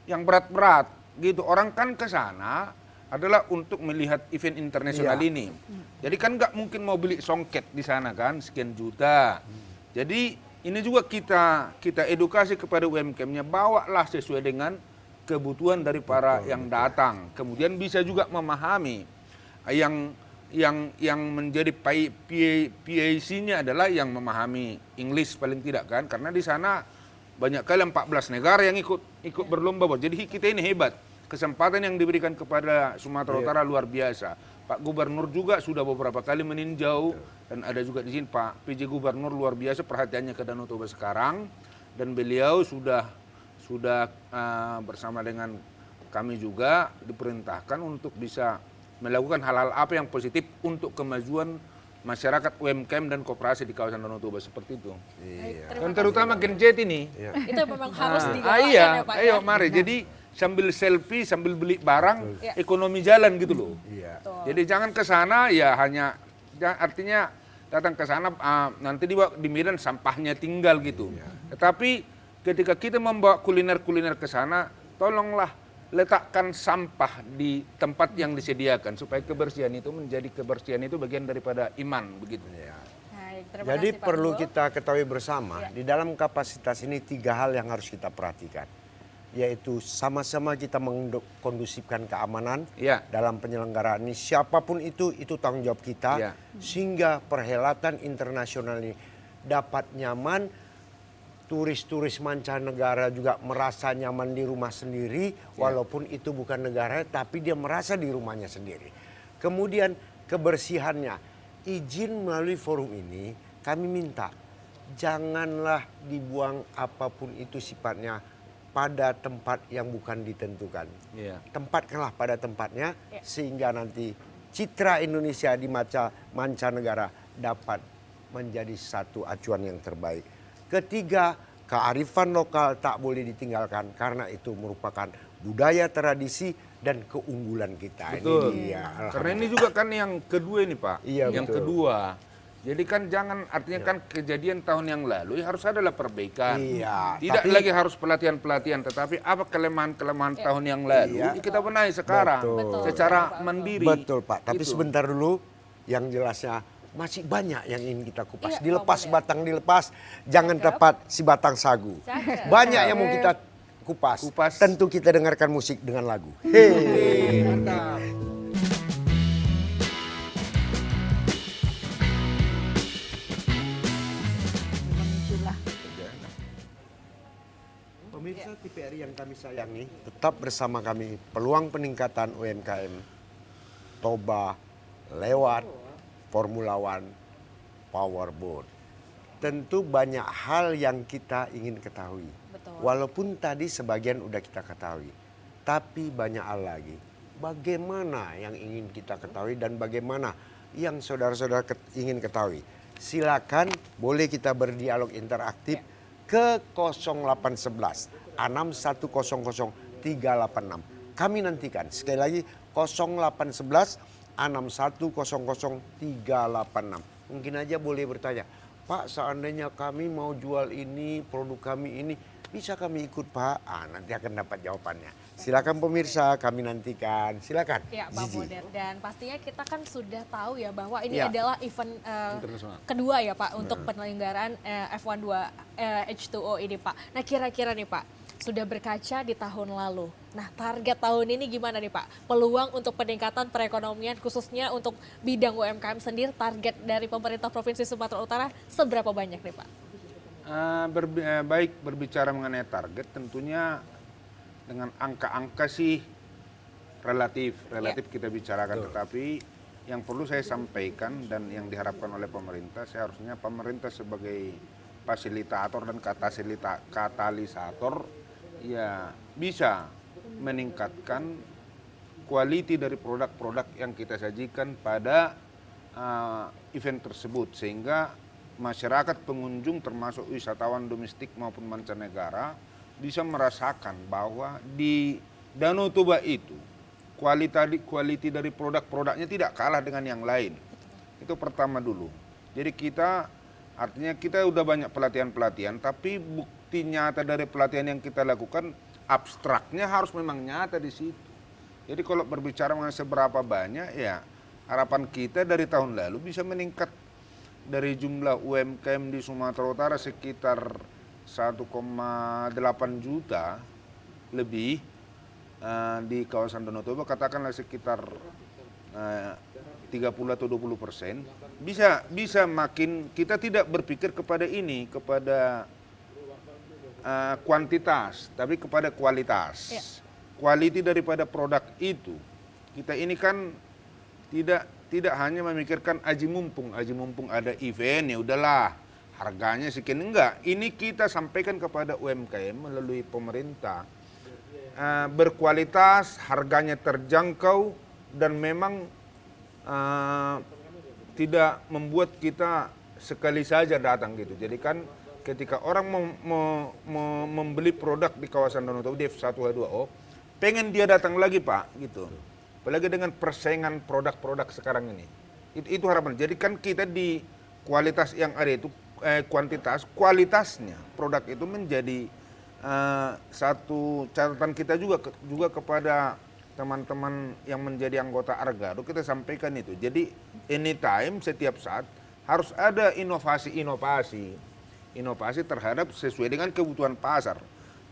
berat-berat gitu. Orang kan ke sana adalah untuk melihat event internasional ini. Jadi kan nggak mungkin mau beli songket di sana kan sekian juta. Jadi ini juga kita edukasi kepada UMKM-nya, bawalah sesuai dengan kebutuhan dari para yang datang. Kemudian bisa juga memahami yang menjadi PAC-nya adalah yang memahami English paling tidak kan, karena di sana banyak kali 14 negara yang ikut berlomba. Jadi kita ini hebat. Kesempatan yang diberikan kepada Sumatera Utara luar biasa. Pak Gubernur juga sudah beberapa kali meninjau, dan ada juga di sini Pak PJ Gubernur luar biasa perhatiannya ke Danau Toba sekarang, dan beliau sudah bersama dengan kami juga diperintahkan untuk bisa melakukan hal-hal apa yang positif untuk kemajuan masyarakat UMKM dan koperasi di kawasan Danau Toba seperti itu. Dan terutama Gen Z ini. Itu memang harus digalakkan Iya, ya Pak ayo ya. mari. Jadi sambil selfie, sambil beli barang, ekonomi jalan gitu loh. Iya. Jadi jangan ke sana ya artinya datang ke sana nanti di Medan sampahnya tinggal gitu. Tetapi ketika kita membawa kuliner-kuliner ke sana, tolonglah letakkan sampah di tempat yang disediakan supaya kebersihan itu menjadi kebersihan itu bagian daripada iman begitu. Baik, terima Jadi kasih, Pak perlu Argo. kita ketahui bersama, di dalam kapasitas ini 3 hal yang harus kita perhatikan. Yaitu sama-sama kita mengkondusifkan keamanan Ya. dalam penyelenggaraan ini. Siapapun itu tanggung jawab kita. Ya. Sehingga perhelatan internasional ini dapat nyaman. Turis-turis mancanegara juga merasa nyaman di rumah sendiri. Walaupun itu bukan negara, tapi dia merasa di rumahnya sendiri. Kemudian kebersihannya. Izin melalui forum ini kami minta janganlah dibuang apapun itu sifatnya pada tempat yang bukan ditentukan. Iya. Tempatkanlah pada tempatnya sehingga nanti citra Indonesia di mancanegara dapat menjadi satu acuan yang terbaik. Ketiga, kearifan lokal tak boleh ditinggalkan karena itu merupakan budaya, tradisi dan keunggulan kita. Betul. Ini dia. Karena ini juga kan yang kedua ini Pak. Iya, yang betul. kedua. Jadi kan jangan artinya kan kejadian tahun yang lalu harus adalah perbaikan. Iya, Tidak tapi- lagi harus pelatihan-pelatihan, tetapi apa kelemahan-kelemahan tahun yang lalu Iya. kita benahi sekarang Betul. secara mandiri. Betul Pak, tapi Gitu. sebentar dulu yang jelasnya masih banyak yang ingin kita kupas. Iya, Dilepas Pak Budi. batang dilepas, jangan tepat si batang sagu. Cakep. Banyak yang mau kita kupas. Kupas. Tentu kita dengarkan musik dengan lagu. Hei. Mantap. Itulah. Pemirsa TVRI yang kami sayangi, tetap bersama kami peluang peningkatan UMKM Toba lewat Formula One Powerboat. Tentu banyak hal yang kita ingin ketahui. Betul. Walaupun tadi sebagian udah kita ketahui, tapi banyak hal lagi. Bagaimana yang ingin kita ketahui dan bagaimana yang saudara-saudara ingin ketahui? Silakan boleh kita berdialog interaktif ke 0811 6100 386. Kami nantikan sekali lagi 0811 6100 386. Mungkin aja boleh bertanya, Pak, seandainya kami mau jual ini, produk kami ini, bisa kami ikut Pak? Nanti akan dapat jawabannya. Silakan pemirsa, kami nantikan. Silakan. Ya, Bang Zizi. Munir. Dan pastinya kita kan sudah tahu ya bahwa ini Ya. adalah event Internasional. kedua ya Pak untuk penyelenggaraan F1 H2O ini Pak. Nah kira-kira nih Pak, sudah berkaca di tahun lalu. Nah target tahun ini gimana nih Pak? Peluang untuk peningkatan perekonomian khususnya untuk bidang UMKM sendiri, target dari pemerintah Provinsi Sumatera Utara seberapa banyak nih Pak? Baik berbicara mengenai target tentunya dengan angka-angka sih relatif kita bicarakan, tetapi yang perlu saya sampaikan dan yang diharapkan oleh pemerintah, seharusnya pemerintah sebagai fasilitator dan katalisator ya bisa meningkatkan quality dari produk-produk yang kita sajikan pada event tersebut, sehingga masyarakat pengunjung termasuk wisatawan domestik maupun mancanegara bisa merasakan bahwa di Danau Toba itu quality dari produk-produknya tidak kalah dengan yang lain. Itu pertama dulu. Jadi artinya kita udah banyak pelatihan-pelatihan, tapi bukti nyata dari pelatihan yang kita lakukan abstraknya harus memang nyata di situ. Jadi kalau berbicara mengenai seberapa banyak, ya harapan kita dari tahun lalu bisa meningkat dari jumlah UMKM di Sumatera Utara sekitar 1,8 juta lebih di kawasan Danau Toba, katakanlah sekitar 30 atau 20%, bisa makin kita tidak berpikir kepada kuantitas, tapi kepada kualitas. Ya. Quality daripada produk itu. Kita ini kan tidak hanya memikirkan aji mumpung ada event, ya udahlah harganya sekian, enggak. Ini kita sampaikan kepada UMKM melalui pemerintah. Berkualitas, harganya terjangkau, dan memang tidak membuat kita sekali saja datang gitu. Jadi kan ketika orang membeli produk di kawasan Danau Toba di F1H2O, pengen dia datang lagi Pak gitu. Apalagi dengan persaingan produk-produk sekarang ini. Itu harapan. Jadi kan kita di kualitas yang ada itu, kualitasnya produk itu menjadi satu catatan kita juga kepada teman-teman yang menjadi anggota Argado, kita sampaikan itu. Jadi anytime, setiap saat harus ada inovasi terhadap sesuai dengan kebutuhan pasar.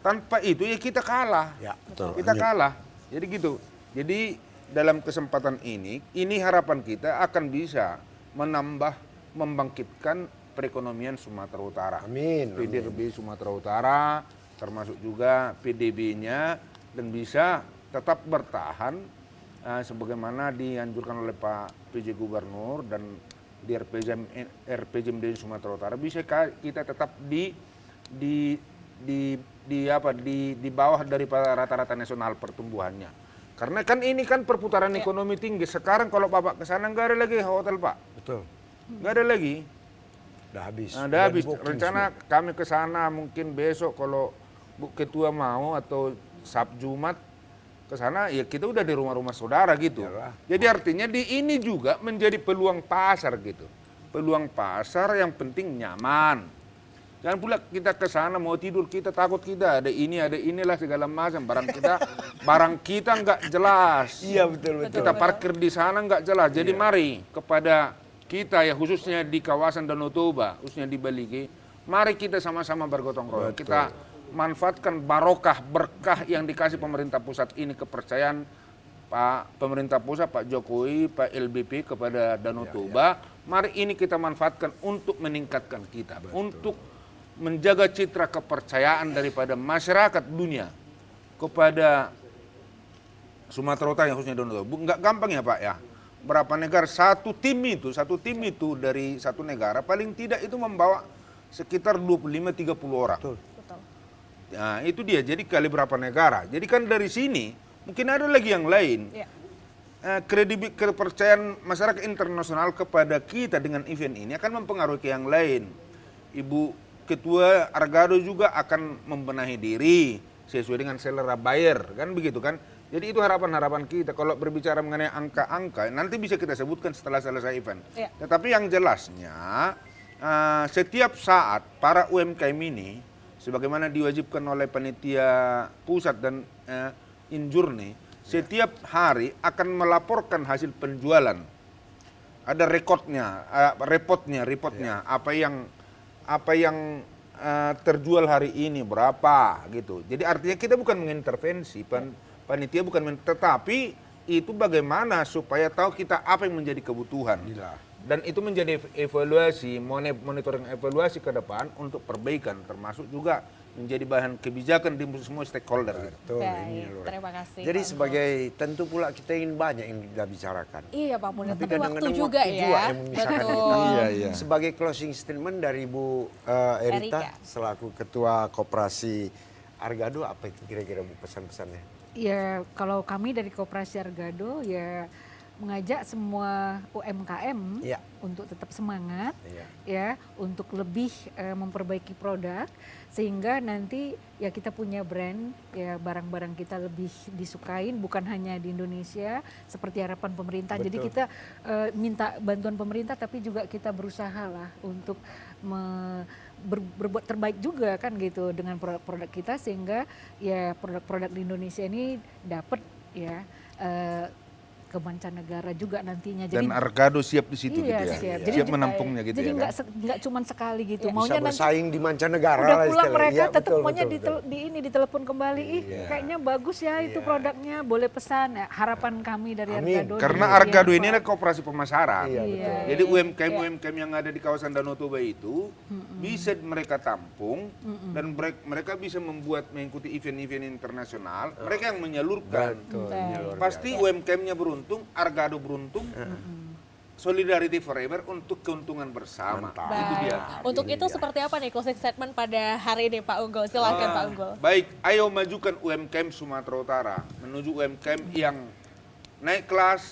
Tanpa itu ya kita kalah. Ya, betul. Kita kalah. Jadi gitu. Jadi dalam kesempatan ini harapan kita akan bisa membangkitkan perekonomian Sumatera Utara. Amin. PDRB Sumatera Utara, termasuk juga PDB-nya, dan bisa tetap bertahan sebagaimana dianjurkan oleh Pak PJ Gubernur dan di RPJMD Sumatera Utara, bisa kita tetap di bawah daripada rata-rata nasional pertumbuhannya. Karena kan ini kan perputaran ekonomi tinggi. Sekarang kalau Bapak ke sana nggak ada lagi hotel, Pak. Betul. Nggak ada lagi. Udah habis. Udah habis. di-booking Rencana kami ke sana mungkin besok kalau Bu Ketua mau atau Sabtu Jumat ke sana, ya kita udah di rumah-rumah saudara gitu. Yalah. Jadi artinya ini juga menjadi peluang pasar gitu. Peluang pasar yang penting nyaman. Jangan pula kita ke sana mau tidur kita takut kita ada inilah segala macam barang kita nggak jelas. Iya betul. Kita parkir di sana nggak jelas. Jadi mari kepada kita ya khususnya di kawasan Danau Toba, khususnya di Baligi, mari kita sama-sama bergotong royong. Kita manfaatkan barokah berkah yang dikasih pemerintah pusat ini, kepercayaan pemerintah pusat Pak Jokowi, Pak LBP kepada Danau Toba. Mari ini kita manfaatkan untuk meningkatkan kita, untuk menjaga citra kepercayaan daripada masyarakat dunia kepada Sumatera Utara yang khususnya Danau Toba. Nggak gampang ya Pak ya. Berapa negara satu tim itu dari satu negara paling tidak itu membawa sekitar 25-30 orang. Betul. Nah, itu dia. Jadi kali berapa negara. Jadi kan dari sini mungkin ada lagi yang lain. Ya. Kepercayaan masyarakat internasional kepada kita dengan event ini akan mempengaruhi ke yang lain. Ibu Ketua Argado juga akan membenahi diri sesuai dengan selera bayar, kan begitu kan? Jadi itu harapan-harapan kita. Kalau berbicara mengenai angka-angka, nanti bisa kita sebutkan setelah selesai event. Ya. Tetapi yang jelasnya, setiap saat para UMKM ini, sebagaimana diwajibkan oleh panitia pusat dan Injurni, setiap hari akan melaporkan hasil penjualan. Ada reportnya, apa yang terjual hari ini berapa gitu. Jadi artinya kita bukan mengintervensi, panitia bukan, tetapi itu bagaimana supaya tahu kita apa yang menjadi kebutuhan. Gila. Dan itu menjadi evaluasi, monitoring evaluasi ke depan untuk perbaikan, termasuk juga menjadi bahan kebijakan di semua stakeholder. Gitu. Betul, Baik, ini luar. terima kasih. Jadi Pak sebagai tentu pula kita ingin banyak yang kita bicarakan. Iya Pak Munir, tapi waktu kadang-kadang juga waktu ya. yang memisahkan Betul. kita. Iya. Sebagai closing statement dari Bu Erita Erika. selaku Ketua Koperasi Argado, apa itu kira-kira Bu pesan-pesannya? Ya kalau kami dari Koperasi Argado ya mengajak semua UMKM Ya. untuk tetap semangat, Iya. ya untuk lebih memperbaiki produk sehingga nanti ya kita punya brand, ya barang-barang kita lebih disukain bukan hanya di Indonesia seperti harapan pemerintah. Jadi Betul. kita minta bantuan pemerintah tapi juga kita berusaha lah untuk berbuat terbaik juga kan gitu dengan produk-produk kita sehingga ya produk-produk di Indonesia ini dapat ya ke mancanegara juga nantinya. Dan Argado siap di situ iya, gitu ya. siap. Siap menampungnya gitu Jadi ya. nggak cuma sekali gitu. Bisa Maunya nanti bersaing di mancanegara udah lah pulang istilahnya. mereka Iya, tetap betul, maunya betul. ditelepon kembali. Ih, Iya. kayaknya bagus ya itu Iya. produknya, boleh pesan. Ya, harapan kami dari Amin. Argado. Karena demikian, Argado ini Pak. adalah koperasi pemasaran. Iya, Iya. betul. Jadi UMKM yang ada di kawasan Danau Toba itu bisa mereka tampung dan mereka bisa mengikuti event-event internasional. Mereka yang menyalurkan. Betul. Baik. Ini luar Pasti biasa. UMKM-nya beruntung, Argado beruntung. Solidarity forever untuk keuntungan bersama. Mantap. Itu dia. Untuk Ini itu dia. seperti apa nih closing statement pada hari ini Pak Unggul? Silakan Pak Unggul. Baik, ayo majukan UMKM Sumatera Utara menuju UMKM yang naik kelas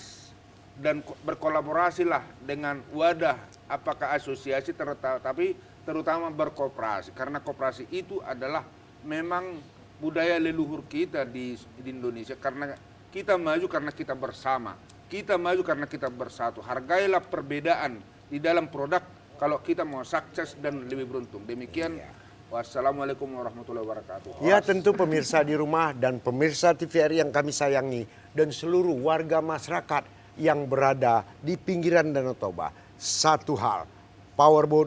dan berkolaborasilah dengan wadah apakah asosiasi tapi terutama berkooperasi karena kooperasi itu adalah memang budaya leluhur kita di Indonesia karena kita maju karena kita bersama. Kita maju karena kita bersatu. Hargailah perbedaan di dalam produk kalau kita mau sukses dan lebih beruntung. Demikian Wassalamualaikum warahmatullahi wabarakatuh. Ya tentu pemirsa di rumah dan pemirsa TVRI yang kami sayangi dan seluruh warga masyarakat yang berada di pinggiran Danau Toba. Satu hal, Powerboat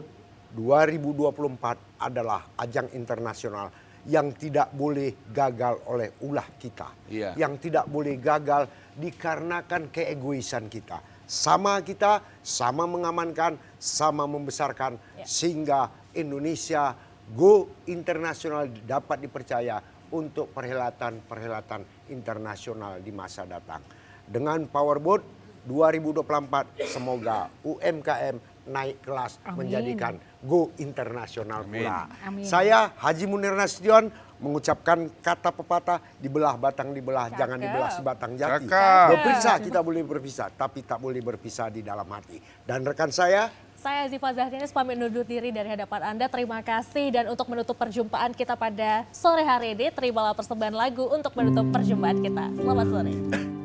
2024 adalah ajang internasional yang tidak boleh gagal oleh ulah kita. Iya. Yang tidak boleh gagal dikarenakan keegoisan kita. Sama kita, sama mengamankan, sama membesarkan sehingga Indonesia go internasional dapat dipercaya untuk perhelatan-perhelatan internasional di masa datang. Dengan Powerboat 2024 semoga UMKM naik kelas menjadikan go internasional pula. Amin. Saya Haji Munir Nasution mengucapkan kata pepatah dibelah batang dibelah jangan dibelah si batang jati. Cakep. Berpisah kita boleh berpisah tapi tak boleh berpisah di dalam hati. Dan rekan saya Saya Ziva Zahrinis pamit undur diri dari hadapan Anda. Terima kasih dan untuk menutup perjumpaan kita pada sore hari ini, terimalah persembahan lagu untuk menutup perjumpaan kita. Selamat sore.